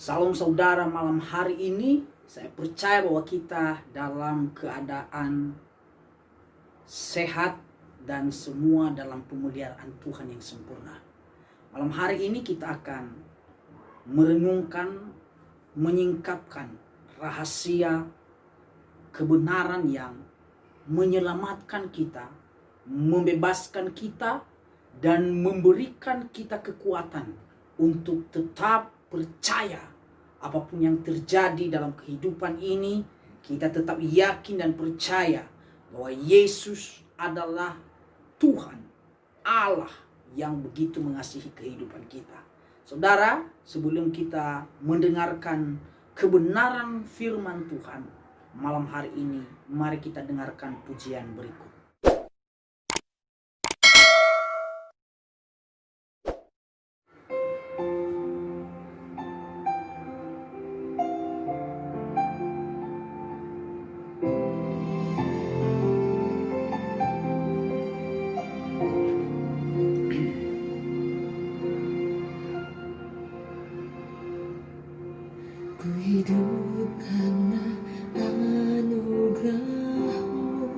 Salam saudara, malam hari ini saya percaya bahwa kita dalam keadaan sehat dan semua dalam pemeliharaan Tuhan yang sempurna. Malam hari ini kita akan merenungkan, menyingkapkan rahasia kebenaran yang menyelamatkan kita, membebaskan kita, dan memberikan kita kekuatan untuk tetap percaya apapun yang terjadi dalam kehidupan ini. Kita tetap yakin dan percaya bahwa Yesus adalah Tuhan Allah yang begitu mengasihi kehidupan kita. Saudara, sebelum kita mendengarkan kebenaran firman Tuhan malam hari ini, mari kita dengarkan pujian berikut. Ku hidup karena anugerah-Mu,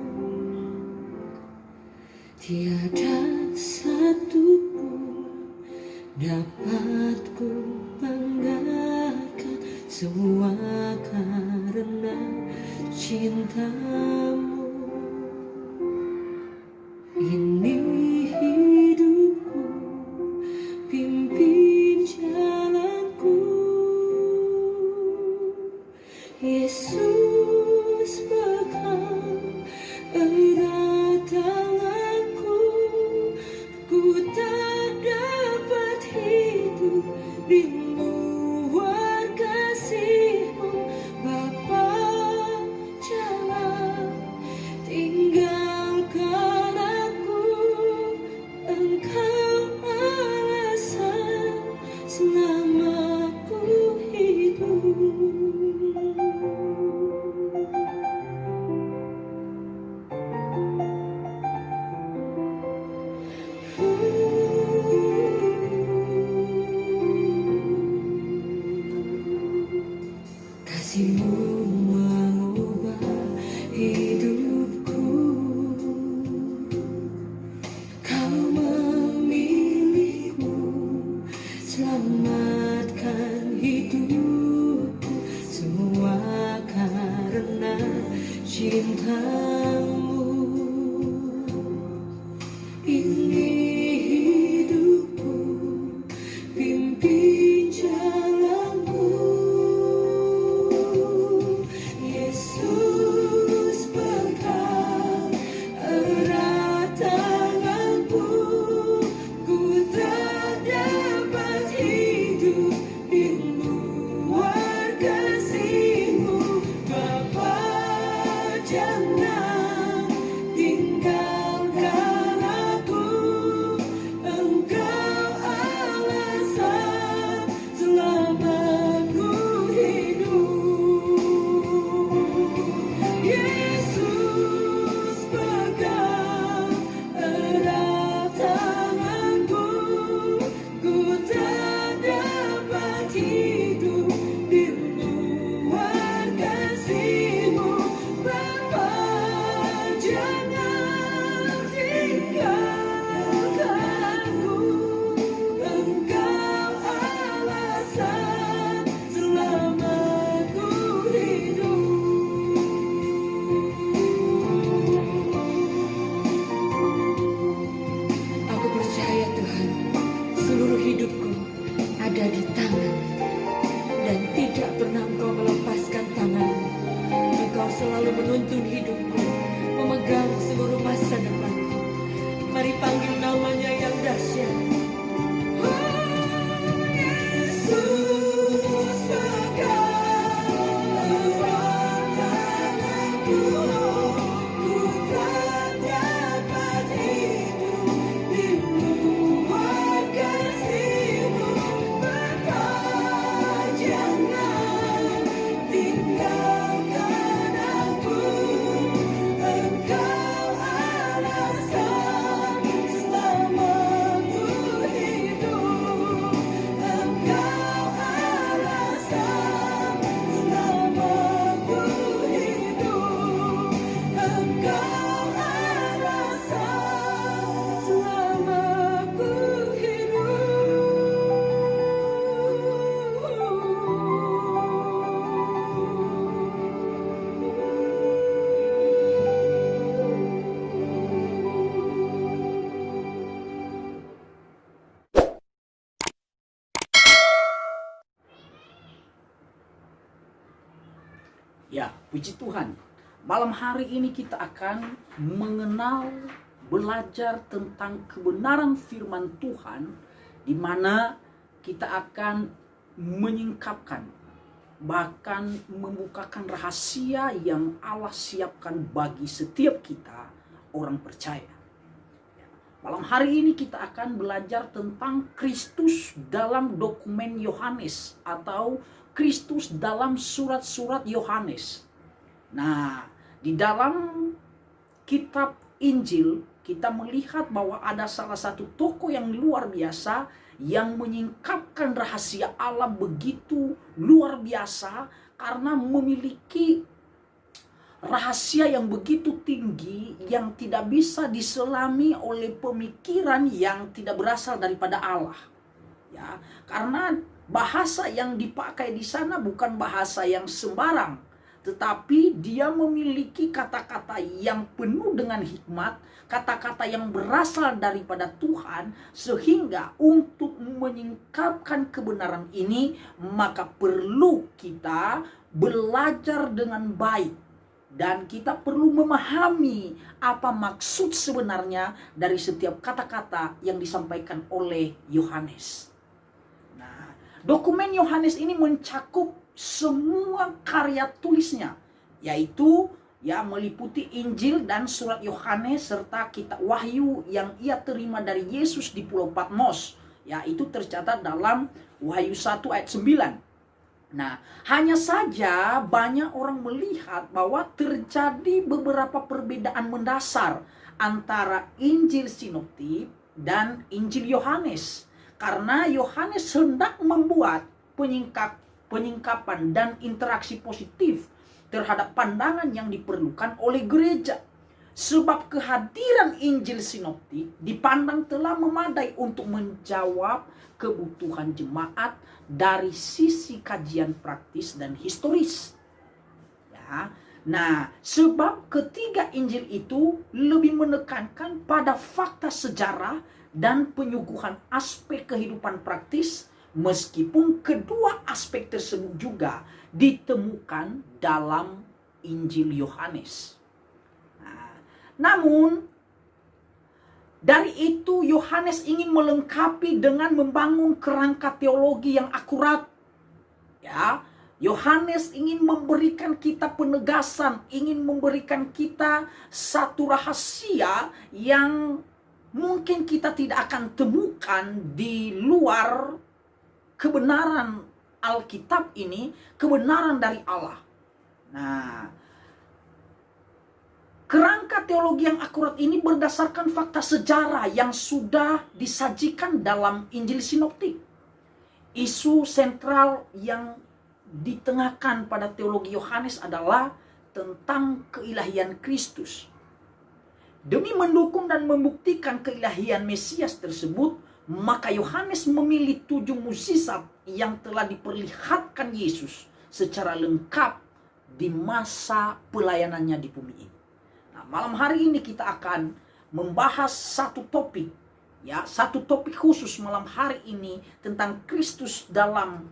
tiada satu pun dapat ku banggakan, semua karena cinta-Mu. Ini hidupku, pimpin jalanku, Yesus pegang erat tanganku. Ku tak dapat hidup di luar kasih-Mu, Bapa. Jangan tinggalkan aku, Engkau alasan selama ku hidup. Kasih-Mu mengubah hidupku, Kau memilihku, selamatkan hidupku, semua karena cinta-Mu. Ini hidupku, pimpin jalanku, Yesus pegang erat tanganku. Ku tak dapat hidup di luar kasih-Mu, Bapa. Jangan tinggalkan aku, Engkau alasan selama Ya, puji Tuhan. Malam hari ini kita akan mengenal, belajar tentang kebenaran firman Tuhan, di mana kita akan menyingkapkan, bahkan membukakan rahasia yang Allah siapkan bagi setiap kita orang percaya. Malam hari ini kita akan belajar tentang Kristus dalam dokumen Yohanes atau Kristus dalam surat-surat Yohanes. Nah, di dalam kitab Injil kita melihat bahwa ada salah satu tokoh yang luar biasa yang menyingkapkan rahasia Allah begitu luar biasa karena memiliki rahasia yang begitu tinggi yang tidak bisa diselami oleh pemikiran yang tidak berasal daripada Allah. Ya, karena bahasa yang dipakai di sana bukan bahasa yang sembarang, tetapi dia memiliki kata-kata yang penuh dengan hikmat, kata-kata yang berasal daripada Tuhan, sehingga untuk menyingkapkan kebenaran ini maka perlu kita belajar dengan baik. Dan kita perlu memahami apa maksud sebenarnya dari setiap kata-kata yang disampaikan oleh Yohanes. Nah, dokumen Yohanes ini mencakup semua karya tulisnya, yaitu meliputi Injil dan surat Yohanes serta kitab Wahyu yang ia terima dari Yesus di Pulau Patmos. Itu tercatat dalam Wahyu 1 ayat 9. Nah, hanya saja banyak orang melihat bahwa terjadi beberapa perbedaan mendasar antara Injil Sinoptik dan Injil Yohanes. Karena Yohanes hendak membuat penyingkapan dan interaksi positif terhadap pandangan yang diperlukan oleh gereja. Sebab kehadiran Injil Sinoptik dipandang telah memadai untuk menjawab kebutuhan jemaat dari sisi kajian praktis dan historis. Nah, sebab ketiga Injil itu lebih menekankan pada fakta sejarah dan penyuguhan aspek kehidupan praktis, meskipun kedua aspek tersebut juga ditemukan dalam Injil Yohanes. Namun, dari itu Yohanes ingin melengkapi dengan membangun kerangka teologi yang akurat. Yohanes ingin memberikan kita penegasan, ingin memberikan kita satu rahasia yang mungkin kita tidak akan temukan di luar kebenaran Alkitab ini, kebenaran dari Allah. Nah, kerangka teologi yang akurat ini berdasarkan fakta sejarah yang sudah disajikan dalam Injil Sinoptik. Isu sentral yang ditengahkan pada teologi Yohanes adalah tentang keilahian Kristus. Demi mendukung dan membuktikan keilahian Mesias tersebut, maka Yohanes memilih 7 mukjizat yang telah diperlihatkan Yesus secara lengkap di masa pelayanannya di bumi ini. Malam hari ini kita akan membahas satu topik khusus malam hari ini tentang Kristus dalam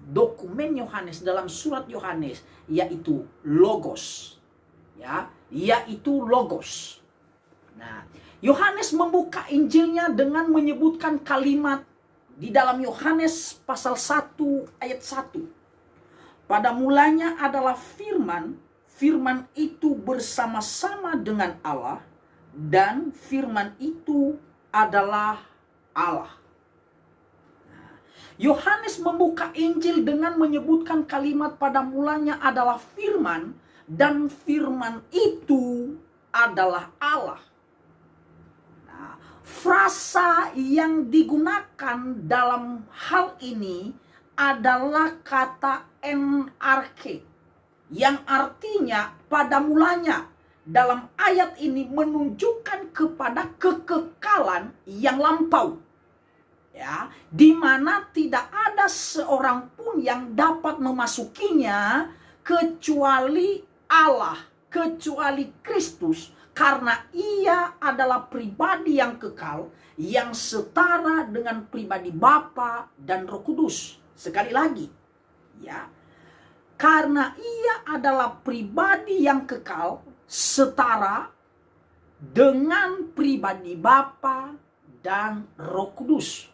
dokumen Yohanes, dalam surat Yohanes, yaitu Logos. Yaitu Logos. Nah, Yohanes membuka Injilnya dengan menyebutkan kalimat di dalam Yohanes pasal 1 ayat 1. Pada mulanya adalah firman, firman itu bersama-sama dengan Allah, dan firman itu adalah Allah. Yohanes membuka Injil dengan menyebutkan kalimat pada mulanya adalah firman, dan firman itu adalah Allah. Frasa yang digunakan dalam hal ini adalah kata NRK, yang artinya pada mulanya. Dalam ayat ini menunjukkan kepada kekekalan yang lampau, di mana tidak ada seorang pun yang dapat memasukinya kecuali Allah, kecuali Kristus, karena ia adalah pribadi yang kekal, yang setara dengan pribadi Bapa dan Roh Kudus. Sekali lagi, karena ia adalah pribadi yang kekal, setara dengan pribadi Bapa dan Roh Kudus.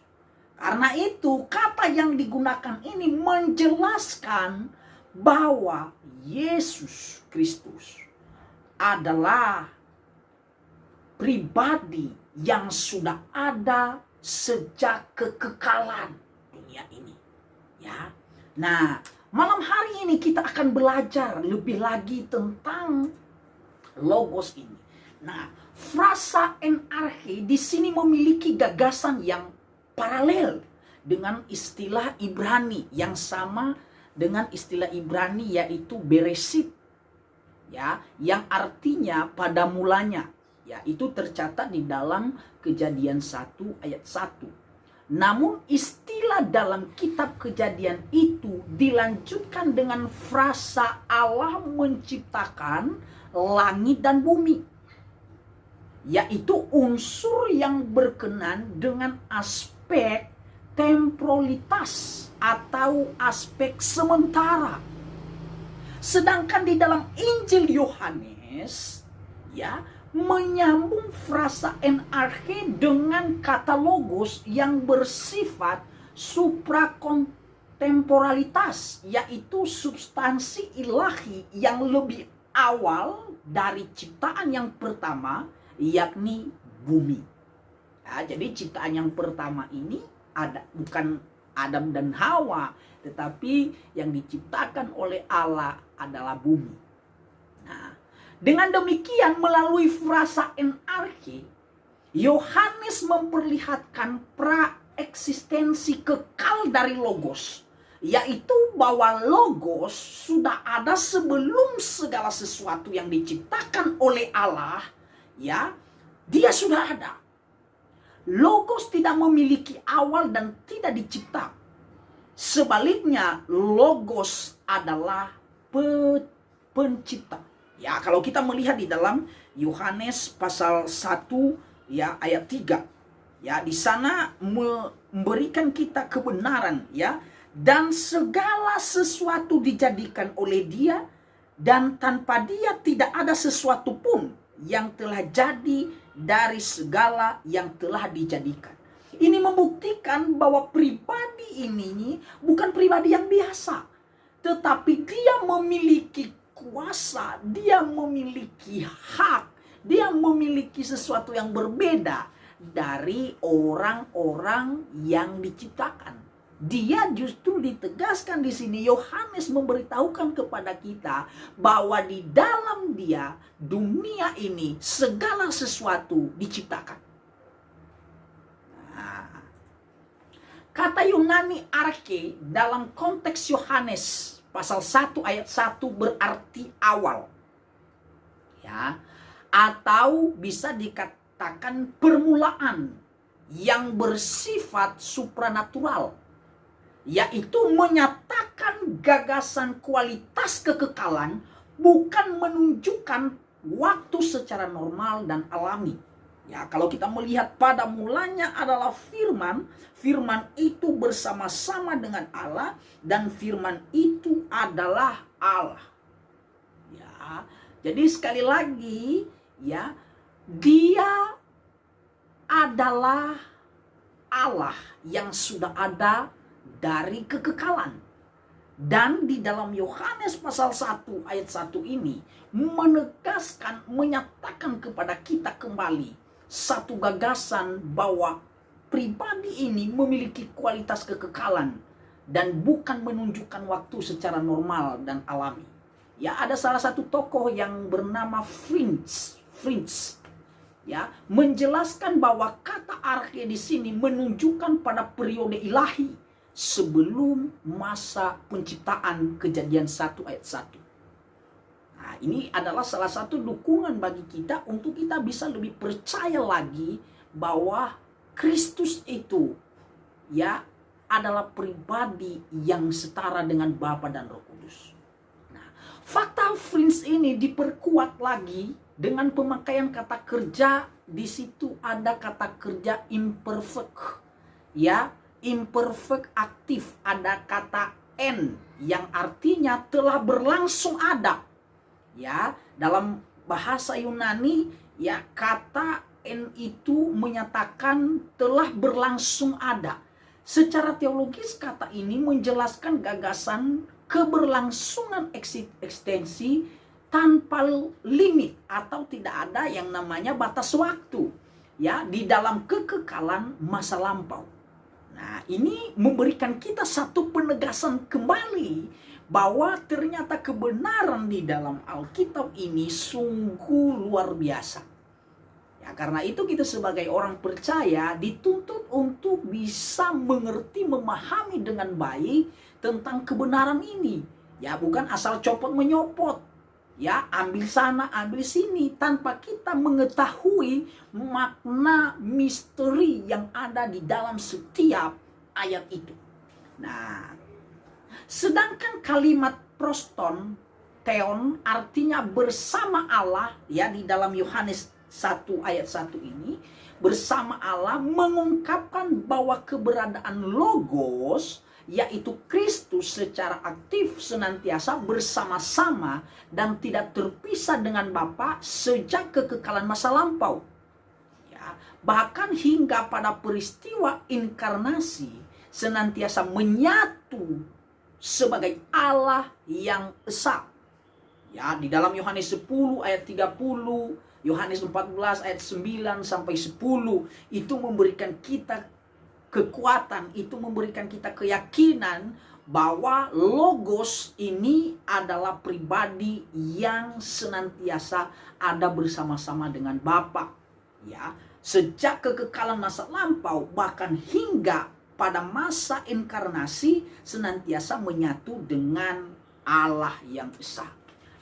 Karena itu kata yang digunakan ini menjelaskan bahwa Yesus Kristus adalah pribadi yang sudah ada sejak kekekalan dunia ini. Ya. Nah, malam hari ini kita akan belajar lebih lagi tentang logos ini. Nah, frasa enarche di sini memiliki gagasan yang paralel dengan istilah Ibrani yang sama dengan istilah Ibrani, yaitu beresit, ya, yang artinya pada mulanya, ya, itu tercatat di dalam Kejadian 1 ayat 1. Namun istilah dalam kitab Kejadian itu dilanjutkan dengan frasa Allah menciptakan langit dan bumi, yaitu unsur yang berkenan dengan aspek temporalitas atau aspek sementara. Sedangkan di dalam Injil Yohanes, ya, menyambung frasa enarche dengan kata logos yang bersifat suprakontemporalitas, yaitu substansi ilahi yang lebih awal dari ciptaan yang pertama, yakni bumi. Ya, jadi ciptaan yang pertama ini bukan Adam dan Hawa, tetapi yang diciptakan oleh Allah adalah bumi. Nah, dengan demikian melalui frasa enarche, Yohanes memperlihatkan praeksistensi kekal dari logos, yaitu bahwa logos sudah ada sebelum segala sesuatu yang diciptakan oleh Allah, ya, dia sudah ada. Logos tidak memiliki awal dan tidak dicipta. Sebaliknya, logos adalah pencipta. Ya, kalau kita melihat di dalam Yohanes pasal 1 ya ayat 3, ya, di sana memberikan kita kebenaran, ya, dan segala sesuatu dijadikan oleh Dia, dan tanpa Dia tidak ada sesuatu pun yang telah jadi dari segala yang telah dijadikan. Ini membuktikan bahwa pribadi ini bukan pribadi yang biasa, tetapi dia memiliki kuasa, dia memiliki hak, dia memiliki sesuatu yang berbeda dari orang-orang yang diciptakan. Dia justru ditegaskan di sini, Yohanes memberitahukan kepada kita bahwa di dalam Dia, dunia ini, segala sesuatu diciptakan. Nah, kata Yunani arche dalam konteks Yohanes pasal 1 ayat 1 berarti awal. Ya, atau bisa dikatakan permulaan yang bersifat supranatural, yaitu menyatakan gagasan kualitas kekekalan, bukan menunjukkan waktu secara normal dan alami. Ya, kalau kita melihat pada mulanya adalah firman, firman itu bersama-sama dengan Allah, dan firman itu adalah Allah. Ya, jadi sekali lagi, ya, Dia adalah Allah yang sudah ada dari kekekalan. Dan di dalam Yohanes pasal 1 ayat 1 ini menegaskan, menyatakan kepada kita kembali satu gagasan bahwa pribadi ini memiliki kualitas kekekalan dan bukan menunjukkan waktu secara normal dan alami. Ya, ada salah satu tokoh yang bernama Fritz, ya, menjelaskan bahwa kata arche di sini menunjukkan pada periode ilahi sebelum masa penciptaan, Kejadian 1 ayat 1. Nah, ini adalah salah satu dukungan bagi kita untuk kita bisa lebih percaya lagi bahwa Kristus itu, ya, adalah pribadi yang setara dengan Bapa dan Roh Kudus. Nah, fakta Fritz ini diperkuat lagi dengan pemakaian kata kerja. Di situ ada kata kerja imperfect, ya, imperfect aktif, ada kata N, yang artinya telah berlangsung ada. Ya, dalam bahasa Yunani ya kata N itu menyatakan telah berlangsung ada. Secara teologis kata ini menjelaskan gagasan keberlangsungan ekstensi tanpa limit atau tidak ada yang namanya batas waktu ya di dalam kekekalan masa lampau. Nah, ini memberikan kita satu penegasan kembali bahwa ternyata kebenaran di dalam Alkitab ini sungguh luar biasa. Ya, karena itu kita sebagai orang percaya dituntut untuk bisa mengerti, memahami dengan baik tentang kebenaran ini. Ya, bukan asal copot menyopot. Ya, ambil sana, ambil sini tanpa kita mengetahui makna misteri yang ada di dalam setiap ayat itu. Nah, sedangkan kalimat proston, theon artinya bersama Allah ya di dalam Yohanes 1 ayat 1 ini, bersama Allah mengungkapkan bahwa keberadaan logos yaitu Kristus secara aktif senantiasa bersama-sama dan tidak terpisah dengan Bapa sejak kekekalan masa lampau. Ya, bahkan hingga pada peristiwa inkarnasi senantiasa menyatu sebagai Allah yang esa. Ya, di dalam Yohanes 10 ayat 30, Yohanes 14 ayat 9 sampai 10 itu memberikan kita kekuatan, itu memberikan kita keyakinan bahwa logos ini adalah pribadi yang senantiasa ada bersama-sama dengan Bapa. Ya, sejak kekekalan masa lampau bahkan hingga pada masa inkarnasi senantiasa menyatu dengan Allah yang esa.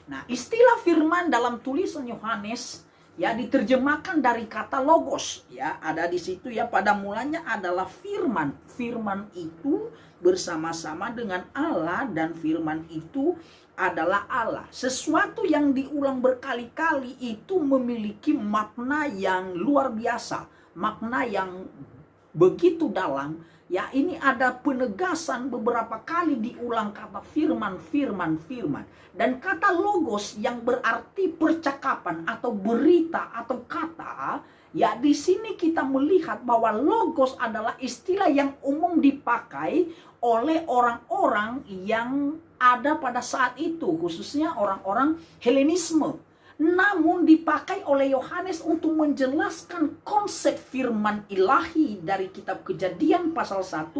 Nah, istilah firman dalam tulisan Yohanes ya diterjemahkan dari kata logos ya, ada di situ ya, pada mulanya adalah firman. Firman itu bersama-sama dengan Allah dan firman itu adalah Allah. Sesuatu yang diulang berkali-kali itu memiliki makna yang luar biasa, makna yang begitu dalam. Ya, ini ada penegasan beberapa kali diulang kata firman. Dan kata logos yang berarti percakapan atau berita atau kata, ya di sini kita melihat bahwa logos adalah istilah yang umum dipakai oleh orang-orang yang ada pada saat itu, khususnya orang-orang Helenisme. Namun dipakai oleh Yohanes untuk menjelaskan konsep firman ilahi dari kitab Kejadian pasal 1.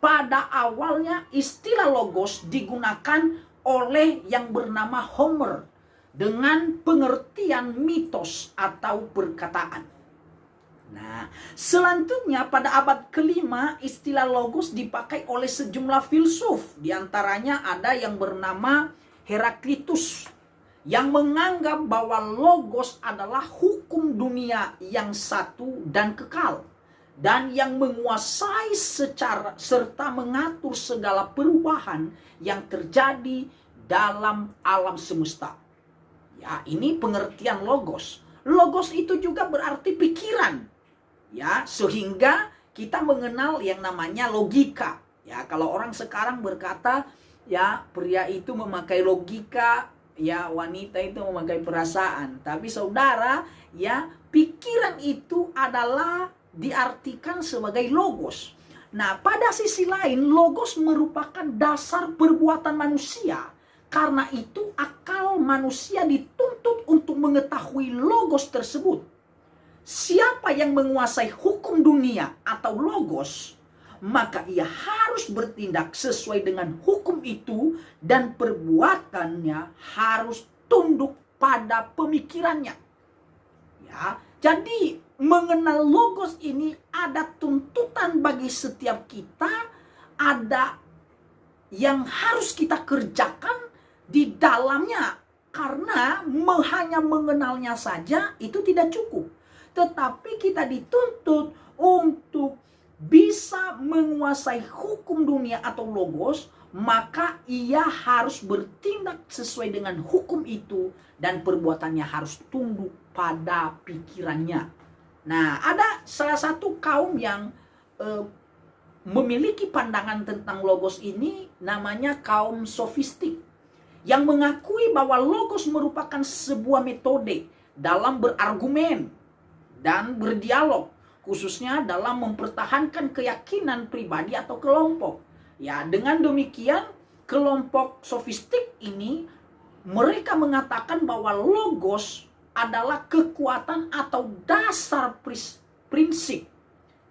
Pada awalnya istilah logos digunakan oleh yang bernama Homer dengan pengertian mitos atau perkataan. Nah, selanjutnya pada abad kelima istilah logos dipakai oleh sejumlah filsuf. Di antaranya ada yang bernama Heraklitus yang menganggap bahwa logos adalah hukum dunia yang satu dan kekal dan yang menguasai secara serta mengatur segala perubahan yang terjadi dalam alam semesta. Ya, ini pengertian logos. Logos itu juga berarti pikiran. Ya, sehingga kita mengenal yang namanya logika. Ya, kalau orang sekarang berkata, ya, pria itu memakai logika, ya, wanita itu memakai perasaan. Tapi saudara, ya, pikiran itu adalah diartikan sebagai logos. Nah, pada sisi lain, logos merupakan dasar perbuatan manusia. Karena itu akal manusia dituntut untuk mengetahui logos tersebut. Siapa yang menguasai hukum dunia atau logos, maka ia harus bertindak sesuai dengan hukum itu dan perbuatannya harus tunduk pada pemikirannya. Ya, jadi mengenal logos ini ada tuntutan bagi setiap kita, ada yang harus kita kerjakan di dalamnya. Karena hanya mengenalnya saja itu tidak cukup. Tetapi kita dituntut untuk bisa menguasai hukum dunia atau logos, maka ia harus bertindak sesuai dengan hukum itu dan perbuatannya harus tunduk pada pikirannya. Nah, ada salah satu kaum yang memiliki pandangan tentang logos ini namanya kaum sofistik, yang mengakui bahwa logos merupakan sebuah metode dalam berargumen dan berdialog, khususnya dalam mempertahankan keyakinan pribadi atau kelompok. Ya, dengan demikian kelompok sofistik ini mereka mengatakan bahwa logos adalah kekuatan atau dasar prinsip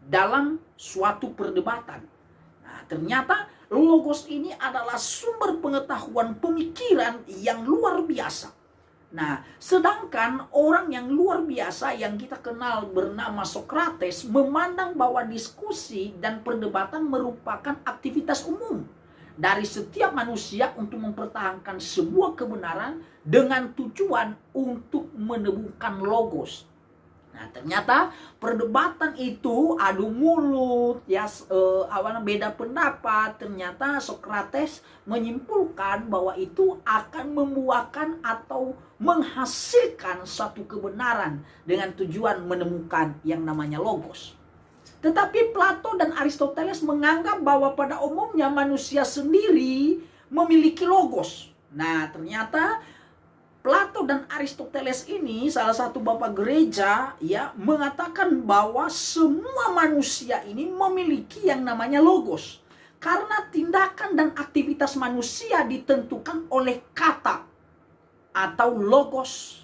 dalam suatu perdebatan. Nah, ternyata logos ini adalah sumber pengetahuan pemikiran yang luar biasa. Nah, sedangkan orang yang luar biasa yang kita kenal bernama Sokrates memandang bahwa diskusi dan perdebatan merupakan aktivitas umum dari setiap manusia untuk mempertahankan sebuah kebenaran dengan tujuan untuk menemukan logos. Nah, ternyata perdebatan itu adu mulut, ya, beda pendapat. Ternyata Sokrates menyimpulkan bahwa itu akan membuahkan atau menghasilkan suatu kebenaran dengan tujuan menemukan yang namanya logos. Tetapi Plato dan Aristoteles menganggap bahwa pada umumnya manusia sendiri memiliki logos. Nah, ternyata Plato dan Aristoteles ini, salah satu bapak gereja, ya, mengatakan bahwa semua manusia ini memiliki yang namanya logos. Karena tindakan dan aktivitas manusia ditentukan oleh kata atau logos,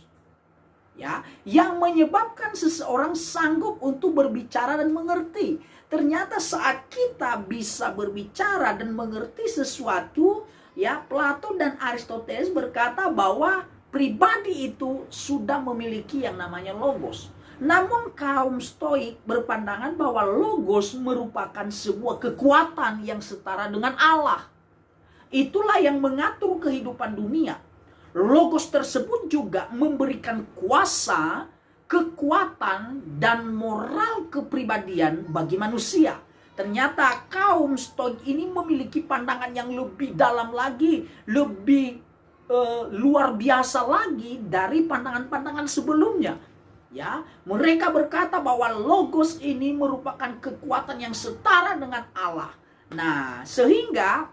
ya, yang menyebabkan seseorang sanggup untuk berbicara dan mengerti. Ternyata saat kita bisa berbicara dan mengerti sesuatu, ya, Plato dan Aristoteles berkata bahwa pribadi itu sudah memiliki yang namanya logos. Namun kaum Stoik berpandangan bahwa logos merupakan sebuah kekuatan yang setara dengan Allah. Itulah yang mengatur kehidupan dunia. Logos tersebut juga memberikan kuasa, kekuatan, dan moral kepribadian bagi manusia. Ternyata kaum Stoik ini memiliki pandangan yang lebih dalam lagi, lebih luar biasa lagi dari pandangan-pandangan sebelumnya. Ya, mereka berkata bahwa logos ini merupakan kekuatan yang setara dengan Allah. Nah, sehingga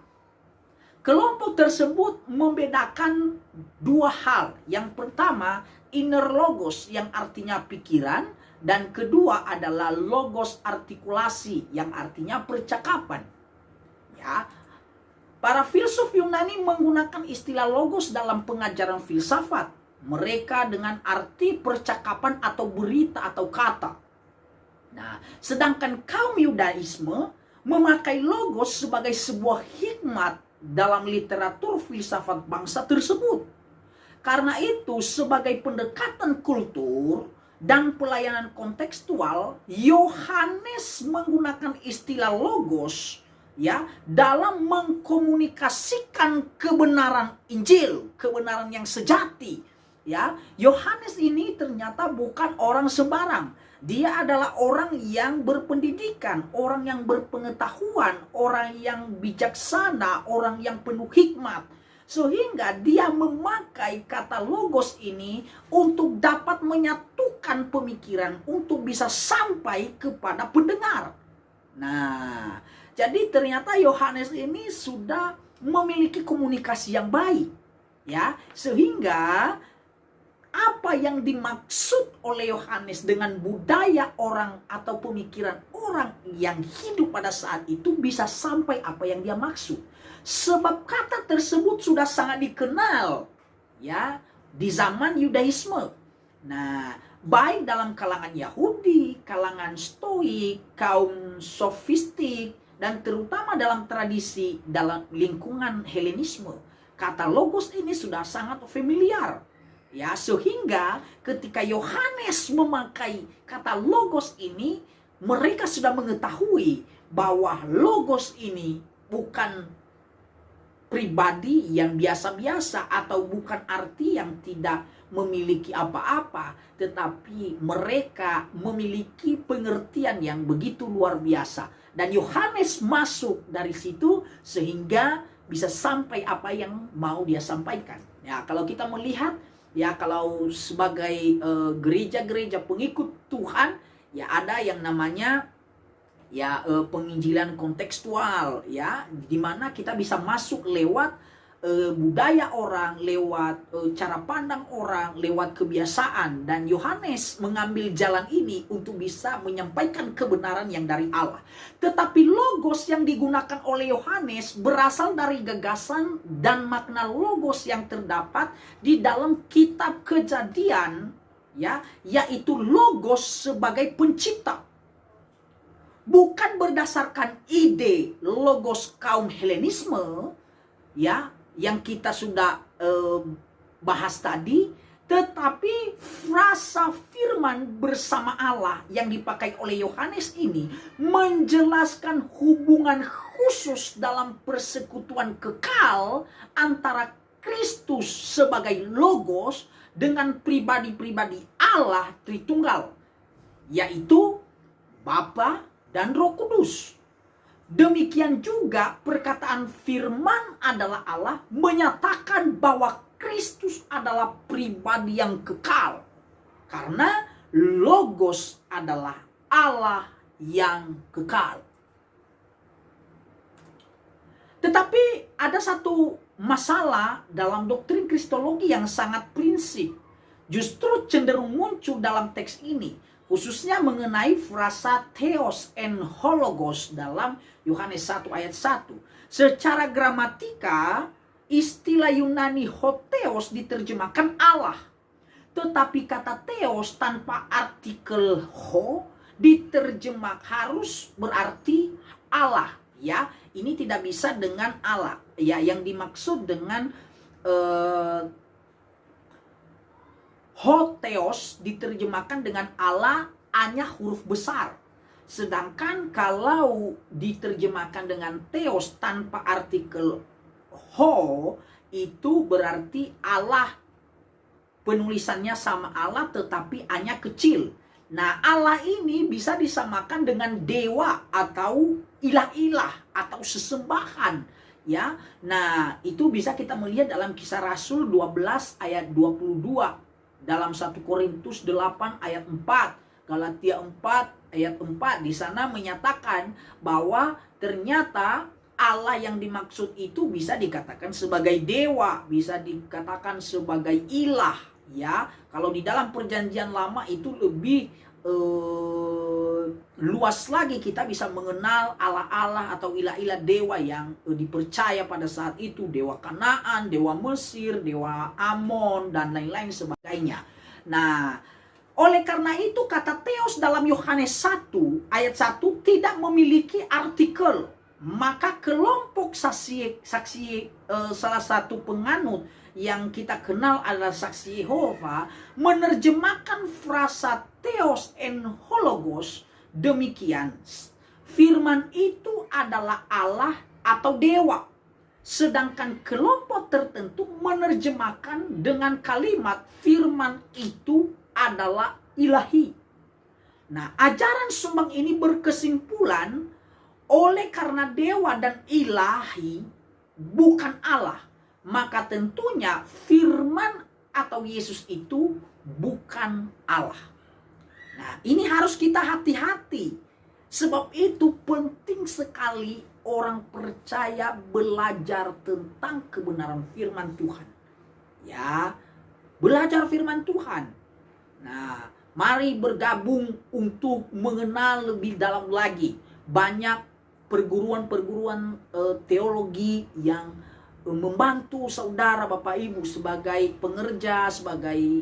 kelompok tersebut membedakan dua hal. Yang pertama, inner logos yang artinya pikiran, dan kedua adalah logos artikulasi yang artinya percakapan. Ya, para filsuf Yunani menggunakan istilah logos dalam pengajaran filsafat. Mereka dengan arti percakapan atau berita atau kata. Nah, sedangkan kaum Yudaisme memakai logos sebagai sebuah hikmat dalam literatur filsafat bangsa tersebut. Karena itu, sebagai pendekatan kultur dan pelayanan kontekstual, Yohanes menggunakan istilah logos, ya, dalam mengkomunikasikan kebenaran Injil, kebenaran yang sejati. Ya, Yohanes ini ternyata bukan orang sembarang. Dia adalah orang yang berpendidikan, orang yang berpengetahuan, orang yang bijaksana, orang yang penuh hikmat. Sehingga dia memakai kata logos ini untuk dapat menyatukan pemikiran, untuk bisa sampai kepada pendengar. Nah, jadi ternyata Yohanes ini sudah memiliki komunikasi yang baik, ya, sehingga apa yang dimaksud oleh Yohanes dengan budaya orang atau pemikiran orang yang hidup pada saat itu bisa sampai apa yang dia maksud. Sebab kata tersebut sudah sangat dikenal, ya, di zaman Yudaisme. Nah, baik dalam kalangan Yahudi, kalangan Stoik, kaum sofistik, dan terutama dalam tradisi dalam lingkungan Helenisme. Kata logos ini sudah sangat familiar. Ya, sehingga ketika Yohanes memakai kata logos ini, mereka sudah mengetahui bahwa logos ini bukan pribadi yang biasa-biasa atau bukan arti yang tidak memiliki apa-apa, tetapi mereka memiliki pengertian yang begitu luar biasa. Dan Yohanes masuk dari situ sehingga bisa sampai apa yang mau dia sampaikan. Ya, kalau kita melihat, ya, kalau sebagai gereja-gereja pengikut Tuhan, ya, ada yang namanya ya penginjilan kontekstual, ya, di mana kita bisa masuk lewat budaya orang, lewat cara pandang orang, lewat kebiasaan. Dan Yohanes mengambil jalan ini untuk bisa menyampaikan kebenaran yang dari Allah. Tetapi logos yang digunakan oleh Yohanes berasal dari gagasan dan makna logos yang terdapat di dalam kitab Kejadian, ya, yaitu logos sebagai pencipta. Bukan berdasarkan ide logos kaum Helenisme, ya, yang kita sudah bahas tadi, tetapi frasa firman bersama Allah yang dipakai oleh Yohanes ini menjelaskan hubungan khusus dalam persekutuan kekal antara Kristus sebagai logos dengan pribadi-pribadi Allah Tritunggal, yaitu Bapa dan Roh Kudus. Demikian juga perkataan firman adalah Allah menyatakan bahwa Kristus adalah pribadi yang kekal. Karena logos adalah Allah yang kekal. Tetapi ada satu masalah dalam doktrin Kristologi yang sangat prinsip. Justru cenderung muncul dalam teks ini. Khususnya mengenai frasa theos and hologos dalam Yohanes 1 ayat 1. Secara gramatika, istilah Yunani hotheos diterjemahkan Allah. Tetapi kata theos tanpa artikel ho diterjemah harus berarti Allah. Ya, ini tidak bisa dengan Allah. Ya, yang dimaksud dengan hotheos diterjemahkan dengan Allah, A-nya huruf besar. Sedangkan kalau diterjemahkan dengan theos tanpa artikel ho, itu berarti Allah, penulisannya sama Allah tetapi A-nya kecil. Nah, Allah ini bisa disamakan dengan dewa atau ilah-ilah atau sesembahan, ya. Nah, itu bisa kita melihat dalam Kisah Rasul 12 ayat 22, dalam 1 Korintus 8 ayat 4, Galatia 4 ayat 4. Di sana menyatakan bahwa ternyata Allah yang dimaksud itu bisa dikatakan sebagai dewa, bisa dikatakan sebagai ilah, ya. Kalau di dalam Perjanjian Lama itu lebih luas lagi, kita bisa mengenal Allah-Allah atau ilah-ilah dewa yang dipercaya pada saat itu, dewa Kanaan, dewa Mesir, dewa Amon, dan lain-lain sebagainya. Nah, oleh karena itu kata theos dalam Yohanes 1 ayat 1 tidak memiliki artikel. Maka kelompok saksi salah satu penganut yang kita kenal adalah saksi Yehova menerjemahkan frasa theos and hologos demikian: firman itu adalah Allah atau dewa. Sedangkan kelompok tertentu menerjemahkan dengan kalimat firman itu adalah ilahi. Nah, ajaran sumbang ini berkesimpulan oleh karena dewa dan ilahi bukan Allah, maka tentunya firman atau Yesus itu bukan Allah. Nah, ini harus kita hati-hati. Sebab itu penting sekali orang percaya belajar tentang kebenaran firman Tuhan. Ya, belajar firman Tuhan. Nah, mari bergabung untuk mengenal lebih dalam lagi. Banyak perguruan-perguruan teologi yang membantu saudara Bapak Ibu sebagai pengerja, sebagai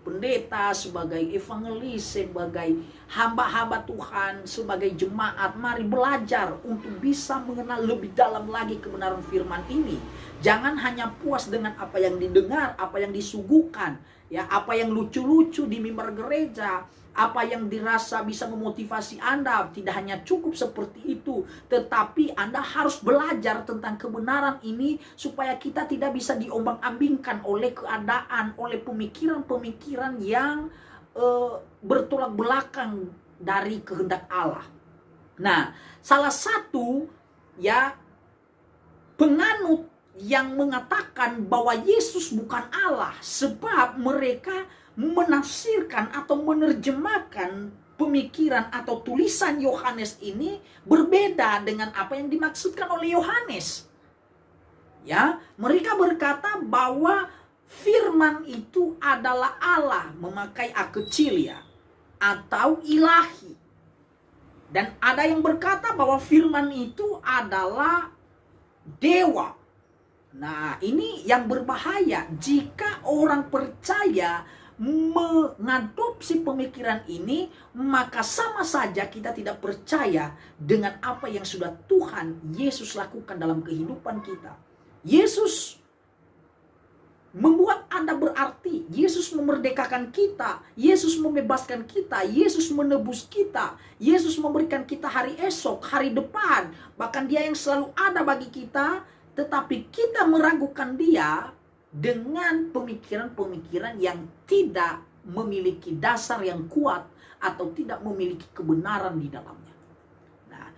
pendeta, sebagai evangelis, sebagai hamba-hamba Tuhan, sebagai jemaat. Mari belajar untuk bisa mengenal lebih dalam lagi kebenaran firman ini. Jangan hanya puas dengan apa yang didengar, apa yang disuguhkan, ya, apa yang lucu-lucu di mimbar gereja, apa yang dirasa bisa memotivasi Anda. Tidak hanya cukup seperti itu, tetapi Anda harus belajar tentang kebenaran ini supaya kita tidak bisa diombang-ambingkan oleh keadaan, oleh pemikiran-pemikiran yang bertolak belakang dari kehendak Allah. Nah, salah satu ya penganut yang mengatakan bahwa Yesus bukan Allah sebab mereka menafsirkan atau menerjemahkan pemikiran atau tulisan Yohanes ini berbeda dengan apa yang dimaksudkan oleh Yohanes. Ya, mereka berkata bahwa firman itu adalah Allah, memakai A kecil ya, atau ilahi. Dan ada yang berkata bahwa firman itu adalah dewa. Nah, ini yang berbahaya jika orang percaya mengadopsi pemikiran ini, maka sama saja kita tidak percaya dengan apa yang sudah Tuhan Yesus lakukan dalam kehidupan kita. Yesus membuat Anda berarti, Yesus memerdekakan kita, Yesus membebaskan kita, Yesus menebus kita, Yesus memberikan kita hari esok, hari depan, bahkan Dia yang selalu ada bagi kita. Tetapi kita meragukan Dia dengan pemikiran-pemikiran yang tidak memiliki dasar yang kuat atau tidak memiliki kebenaran di dalamnya. Nah,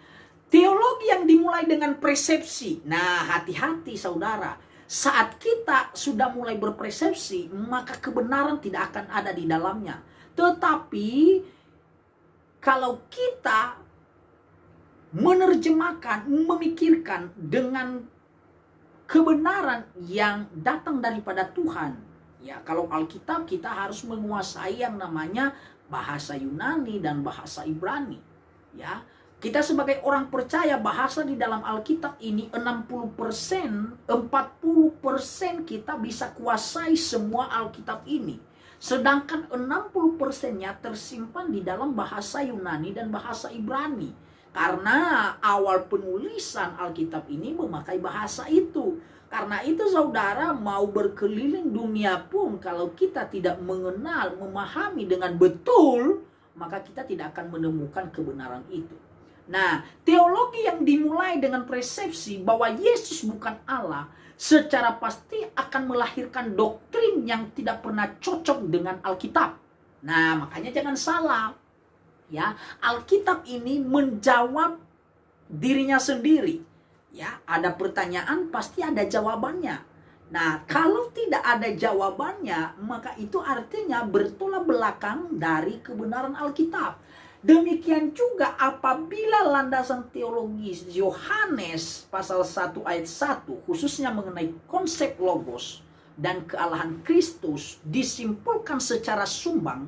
teologi yang dimulai dengan persepsi. Nah, hati-hati saudara. Saat kita sudah mulai berpersepsi, maka kebenaran tidak akan ada di dalamnya. Tetapi kalau kita menerjemahkan, memikirkan dengan kebenaran yang datang daripada Tuhan. Ya, kalau Alkitab kita harus menguasai yang namanya bahasa Yunani dan bahasa Ibrani. Ya, kita sebagai orang percaya bahasa di dalam Alkitab ini 60%, 40% kita bisa kuasai semua Alkitab ini. Sedangkan 60%-nya tersimpan di dalam bahasa Yunani dan bahasa Ibrani. Karena awal penulisan Alkitab ini memakai bahasa itu. Karena itu saudara, mau berkeliling dunia pun kalau kita tidak mengenal, memahami dengan betul, maka kita tidak akan menemukan kebenaran itu. Nah, teologi yang dimulai dengan persepsi bahwa Yesus bukan Allah, secara pasti akan melahirkan doktrin yang tidak pernah cocok dengan Alkitab. Nah, makanya jangan salah. Ya, Alkitab ini menjawab dirinya sendiri. Ya, ada pertanyaan pasti ada jawabannya. Nah, kalau tidak ada jawabannya, maka itu artinya bertolak belakang dari kebenaran Alkitab. Demikian juga apabila landasan teologis Yohanes pasal 1 ayat 1 khususnya mengenai konsep logos dan kealahan Kristus disimpulkan secara sumbang,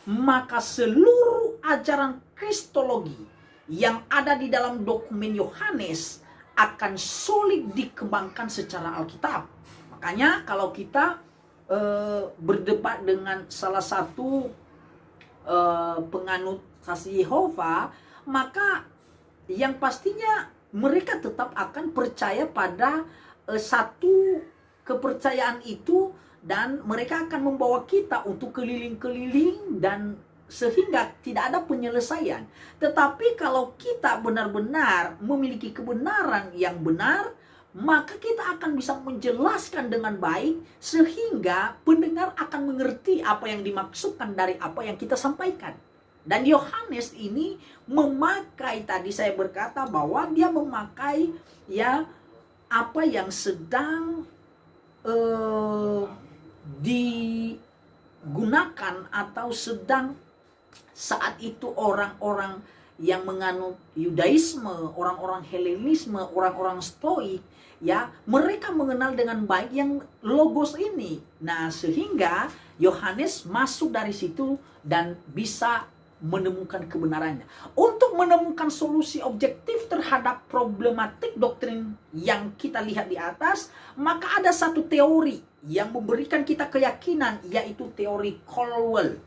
maka seluruh ajaran Kristologi yang ada di dalam dokumen Yohanes akan sulit dikembangkan secara Alkitab. Makanya kalau kita berdebat dengan salah satu penganut saksi Yehova, maka yang pastinya mereka tetap akan percaya pada satu kepercayaan itu. Dan mereka akan membawa kita untuk keliling-keliling dan sehingga tidak ada penyelesaian. Tetapi kalau kita benar-benar memiliki kebenaran yang benar, maka kita akan bisa menjelaskan dengan baik sehingga pendengar akan mengerti apa yang dimaksudkan dari apa yang kita sampaikan. Dan Yohanes ini memakai, tadi saya berkata bahwa dia memakai ya apa yang sedang digunakan atau sedang saat itu orang-orang yang menganut Yudaisme, orang-orang Helenisme, orang-orang Stoik, ya, mereka mengenal dengan baik yang logos ini. Nah, sehingga Yohanes masuk dari situ dan bisa menemukan kebenarannya. Untuk menemukan solusi objektif terhadap problematik doktrin yang kita lihat di atas, maka ada satu teori yang memberikan kita keyakinan, yaitu teori Caldwell.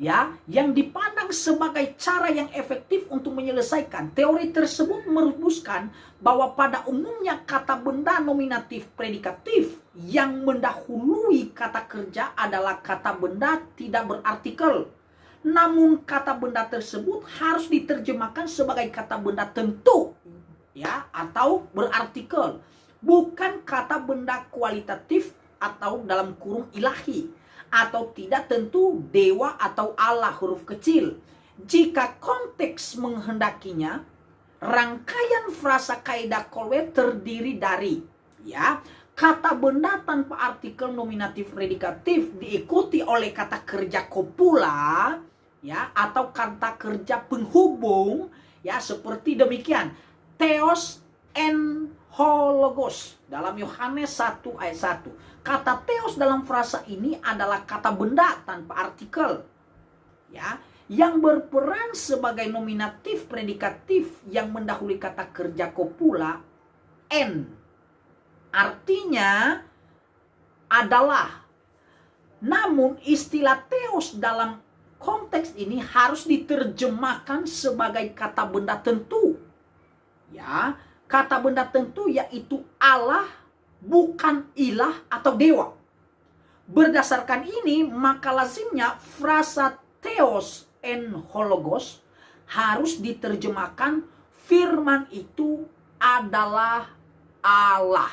Ya, yang dipandang sebagai cara yang efektif untuk menyelesaikan. Teori tersebut merumuskan bahwa pada umumnya kata benda nominatif predikatif yang mendahului kata kerja adalah kata benda tidak berartikel. Namun kata benda tersebut harus diterjemahkan sebagai kata benda tentu, ya, atau berartikel, bukan kata benda kualitatif atau dalam kurung ilahi, atau tidak tentu dewa atau Allah huruf kecil. Jika konteks menghendakinya, rangkaian frasa kaidah Caldwell terdiri dari, ya, kata benda tanpa artikel nominatif predikatif diikuti oleh kata kerja copula, ya, atau kata kerja penghubung, ya, seperti demikian. Theos en hologos dalam Yohanes 1 ayat 1. Kata theos dalam frasa ini adalah kata benda tanpa artikel, ya, yang berperan sebagai nominatif predikatif yang mendahului kata kerja copula en. Artinya adalah. Namun istilah theos dalam konteks ini harus diterjemahkan sebagai kata benda tentu. Ya, kata benda tentu yaitu Allah, bukan ilah atau dewa. Berdasarkan ini, maka lazimnya frasa theos en hologos harus diterjemahkan firman itu adalah Allah.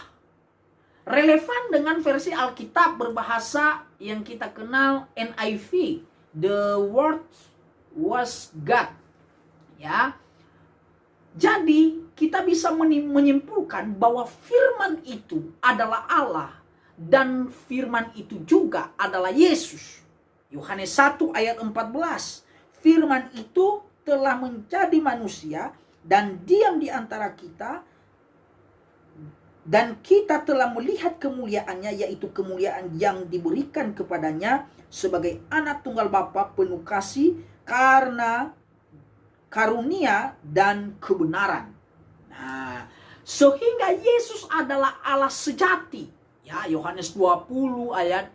Relevan dengan versi Alkitab berbahasa yang kita kenal NIV, the word was God. Ya. Jadi kita bisa menyimpulkan bahwa firman itu adalah Allah dan firman itu juga adalah Yesus. Yohanes 1 ayat 14. Firman itu telah menjadi manusia dan diam di antara kita, dan kita telah melihat kemuliaannya, yaitu kemuliaan yang diberikan kepadanya sebagai anak tunggal Bapa, penuh kasih karena karunia dan kebenaran. Nah, sehingga Yesus adalah Allah sejati. Ya, Yohanes 20 ayat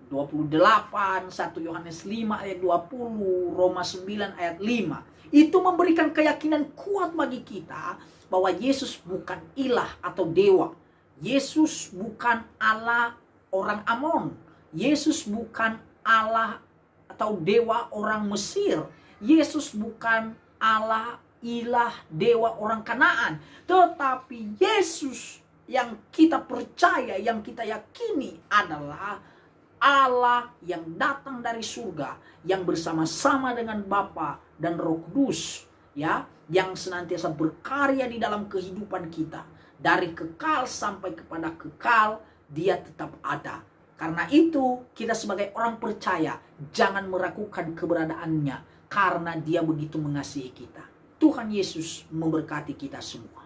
28, 1 Yohanes 5 ayat 20, Roma 9 ayat 5. Itu memberikan keyakinan kuat bagi kita bahwa Yesus bukan ilah atau dewa. Yesus bukan Allah orang Amon. Yesus bukan Allah atau dewa orang Mesir. Yesus bukan Allah, ilah, dewa orang Kanaan. Tetapi Yesus yang kita percaya, yang kita yakini adalah Allah yang datang dari surga, yang bersama-sama dengan Bapa dan Roh Kudus, ya, yang senantiasa berkarya di dalam kehidupan kita. Dari kekal sampai kepada kekal, dia tetap ada. Karena itu, kita sebagai orang percaya, jangan meragukan keberadaannya, karena dia begitu mengasihi kita. Tuhan Yesus memberkati kita semua.